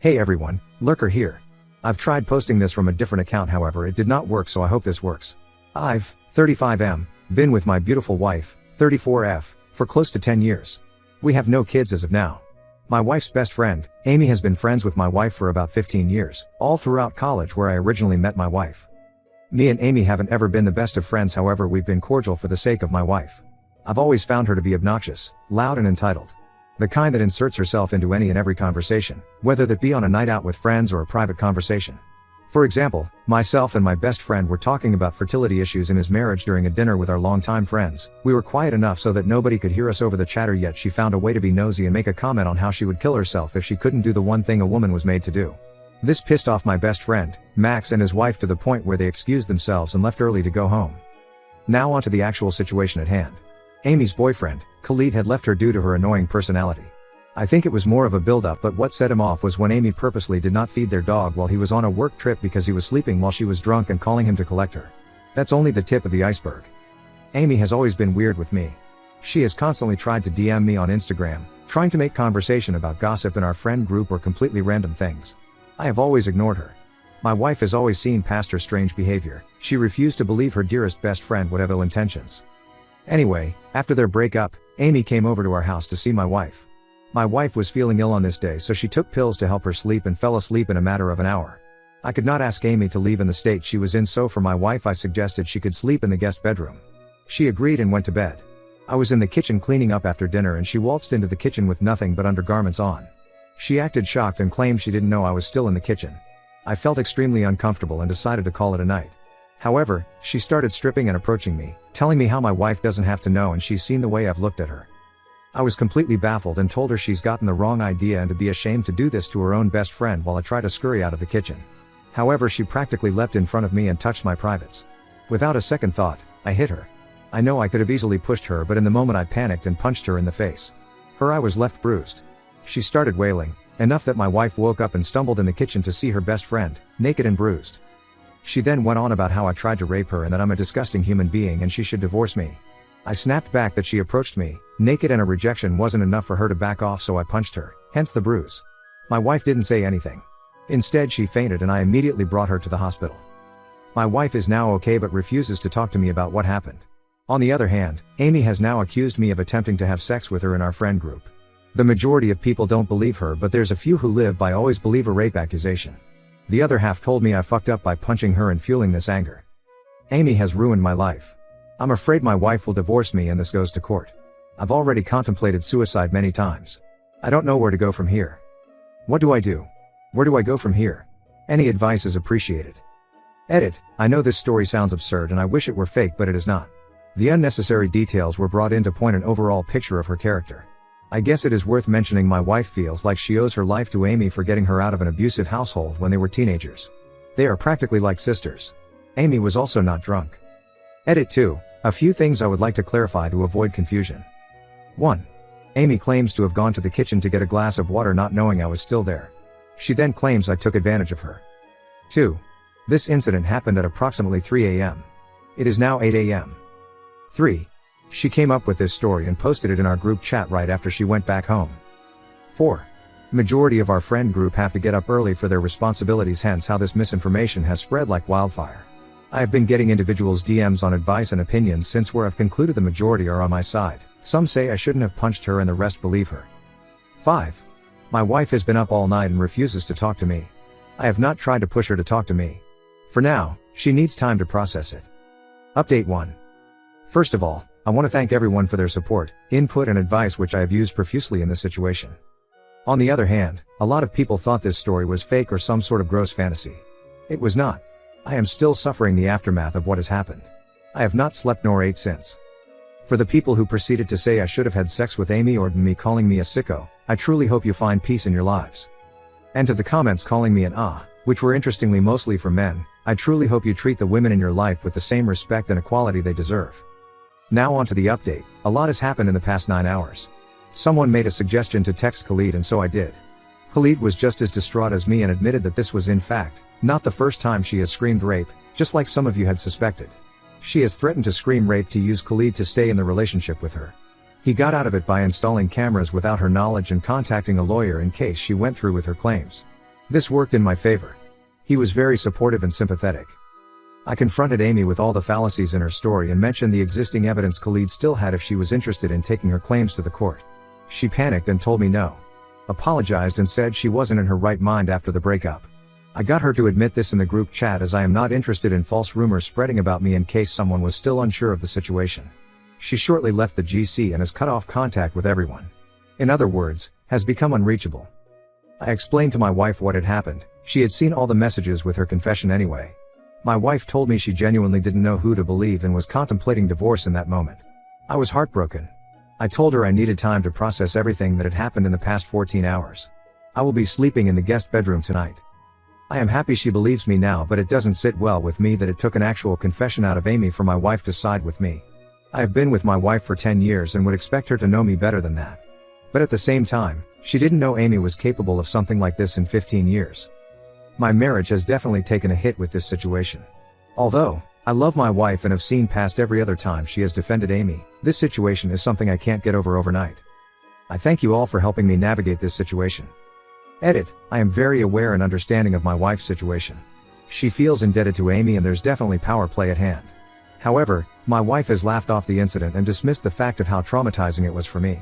Hey everyone, Lurker here. I've tried posting this from a different account, however it did not work, so I hope this works. I've, 35M, been with my beautiful wife, 34F, for close to 10 years. We have no kids as of now. My wife's best friend, Amy, has been friends with my wife for about 15 years, all throughout college where I originally met my wife. Me and Amy haven't ever been the best of friends, however we've been cordial for the sake of my wife. I've always found her to be obnoxious, loud and entitled. The kind that inserts herself into any and every conversation, whether that be on a night out with friends or a private conversation. For example, myself and my best friend were talking about fertility issues in his marriage during a dinner with our longtime friends. We were quiet enough so that nobody could hear us over the chatter, yet she found a way to be nosy and make a comment on how she would kill herself if she couldn't do the one thing a woman was made to do. This pissed off my best friend, Max, and his wife to the point where they excused themselves and left early to go home. Now onto the actual situation at hand. Amy's boyfriend, Khalid, had left her due to her annoying personality. I think it was more of a build-up, but what set him off was when Amy purposely did not feed their dog while he was on a work trip because he was sleeping while she was drunk and calling him to collect her. That's only the tip of the iceberg. Amy has always been weird with me. She has constantly tried to DM me on Instagram, trying to make conversation about gossip in our friend group or completely random things. I have always ignored her. My wife has always seen past her strange behavior. She refused to believe her dearest best friend would have ill intentions. Anyway, after their breakup, Amy came over to our house to see my wife. My wife was feeling ill on this day, so she took pills to help her sleep and fell asleep in a matter of an hour. I could not ask Amy to leave in the state she was in, so for my wife I suggested she could sleep in the guest bedroom. She agreed and went to bed. I was in the kitchen cleaning up after dinner and she waltzed into the kitchen with nothing but undergarments on. She acted shocked and claimed she didn't know I was still in the kitchen. I felt extremely uncomfortable and decided to call it a night. However, she started stripping and approaching me, telling me how my wife doesn't have to know and she's seen the way I've looked at her. I was completely baffled and told her she's gotten the wrong idea and to be ashamed to do this to her own best friend while I try to scurry out of the kitchen. However, she practically leapt in front of me and touched my privates. Without a second thought, I hit her. I know I could have easily pushed her, but in the moment I panicked and punched her in the face. Her eye was left bruised. She started wailing, enough that my wife woke up and stumbled in the kitchen to see her best friend, naked and bruised. She then went on about how I tried to rape her and that I'm a disgusting human being and she should divorce me. I snapped back that she approached me, naked, and a rejection wasn't enough for her to back off, so I punched her, hence the bruise. My wife didn't say anything. Instead, she fainted and I immediately brought her to the hospital. My wife is now okay but refuses to talk to me about what happened. On the other hand, Amy has now accused me of attempting to have sex with her in our friend group. The majority of people don't believe her, but there's a few who live by always believe a rape accusation. The other half told me I fucked up by punching her and fueling this anger. Amy has ruined my life. I'm afraid my wife will divorce me and this goes to court. I've already contemplated suicide many times. I don't know where to go from here. What do I do? Where do I go from here? Any advice is appreciated. Edit. I know this story sounds absurd and I wish it were fake, but it is not. The unnecessary details were brought in to point an overall picture of her character. I guess it is worth mentioning my wife feels like she owes her life to Amy for getting her out of an abusive household when they were teenagers. They are practically like sisters. Amy was also not drunk. Edit 2. A few things I would like to clarify to avoid confusion. 1. Amy claims to have gone to the kitchen to get a glass of water not knowing I was still there. She then claims I took advantage of her. 2. This incident happened at approximately 3 a.m. It is now 8 a.m. 3. She came up with this story and posted it in our group chat right after she went back home. 4. Majority of our friend group have to get up early for their responsibilities, hence how this misinformation has spread like wildfire. I have been getting individuals' DMs on advice and opinions since where I've concluded the majority are on my side. Some say I shouldn't have punched her and the rest believe her. 5. My wife has been up all night and refuses to talk to me. I have not tried to push her to talk to me. For now, she needs time to process it. Update 1. First of all, I want to thank everyone for their support, input and advice which I have used profusely in this situation. On the other hand, a lot of people thought this story was fake or some sort of gross fantasy. It was not. I am still suffering the aftermath of what has happened. I have not slept nor ate since. For the people who proceeded to say I should have had sex with Amy or me calling me a sicko, I truly hope you find peace in your lives. And to the comments calling me an which were interestingly mostly from men, I truly hope you treat the women in your life with the same respect and equality they deserve. Now on to the update. A lot has happened in the past 9 hours. Someone made a suggestion to text Khalid and so I did. Khalid was just as distraught as me and admitted that this was in fact not the first time she has screamed rape, just like some of you had suspected. She has threatened to scream rape to use Khalid to stay in the relationship with her. He got out of it by installing cameras without her knowledge and contacting a lawyer in case she went through with her claims. This worked in my favor. He was very supportive and sympathetic. I confronted Amy with all the fallacies in her story and mentioned the existing evidence Khalid still had if she was interested in taking her claims to the court. She panicked and told me no. Apologized and said she wasn't in her right mind after the breakup. I got her to admit this in the group chat, as I am not interested in false rumors spreading about me in case someone was still unsure of the situation. She shortly left the GC and has cut off contact with everyone. In other words, has become unreachable. I explained to my wife what had happened. She had seen all the messages with her confession anyway. My wife told me she genuinely didn't know who to believe and was contemplating divorce in that moment. I was heartbroken. I told her I needed time to process everything that had happened in the past 14 hours. I will be sleeping in the guest bedroom tonight. I am happy she believes me now, but it doesn't sit well with me that it took an actual confession out of Amy for my wife to side with me. I have been with my wife for 10 years and would expect her to know me better than that. But at the same time, she didn't know Amy was capable of something like this in 15 years. My marriage has definitely taken a hit with this situation. Although I love my wife and have seen past every other time she has defended Amy, this situation is something I can't get over overnight. I thank you all for helping me navigate this situation. Edit, I am very aware and understanding of my wife's situation. She feels indebted to Amy and there's definitely power play at hand. However, my wife has laughed off the incident and dismissed the fact of how traumatizing it was for me.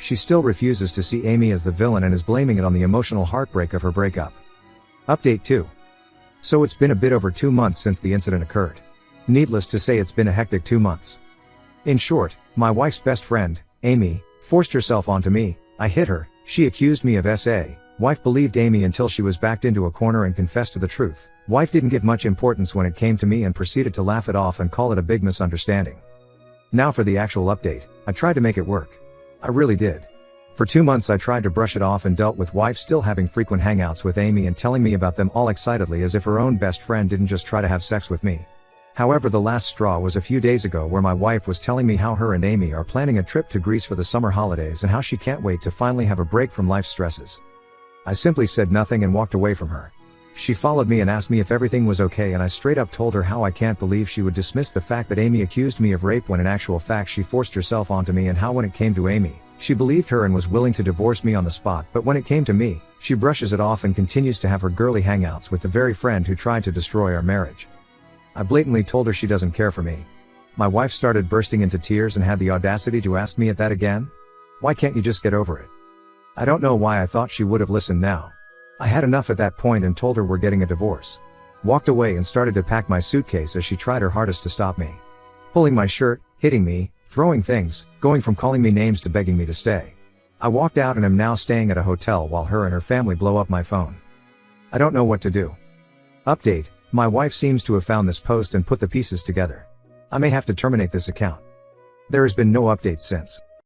She still refuses to see Amy as the villain and is blaming it on the emotional heartbreak of her breakup. Update 2. So it's been a bit over 2 months since the incident occurred. Needless to say, it's been a hectic 2 months. In short, my wife's best friend, Amy, forced herself onto me. I hit her, she accused me of SA. Wife believed Amy until she was backed into a corner and confessed to the truth. Wife didn't give much importance when it came to me and proceeded to laugh it off and call it a big misunderstanding. Now for the actual update. I tried to make it work. I really did. For 2 months I tried to brush it off and dealt with wife still having frequent hangouts with Amy and telling me about them all excitedly as if her own best friend didn't just try to have sex with me. However, the last straw was a few days ago where my wife was telling me how her and Amy are planning a trip to Greece for the summer holidays and how she can't wait to finally have a break from life's stresses. I simply said nothing and walked away from her. She followed me and asked me if everything was okay, and I straight up told her how I can't believe she would dismiss the fact that Amy accused me of rape when in actual fact she forced herself onto me, and how when it came to Amy, she believed her and was willing to divorce me on the spot, but when it came to me, she brushes it off and continues to have her girly hangouts with the very friend who tried to destroy our marriage. I blatantly told her she doesn't care for me. My wife started bursting into tears and had the audacity to ask me at that again? Why can't you just get over it? I don't know why I thought she would have listened now. I had enough at that point and told her we're getting a divorce. Walked away and started to pack my suitcase as she tried her hardest to stop me. Pulling my shirt, hitting me, throwing things, going from calling me names to begging me to stay. I walked out and am now staying at a hotel while her and her family blow up my phone. I don't know what to do. Update, my wife seems to have found this post and put the pieces together. I may have to terminate this account. There has been no update since.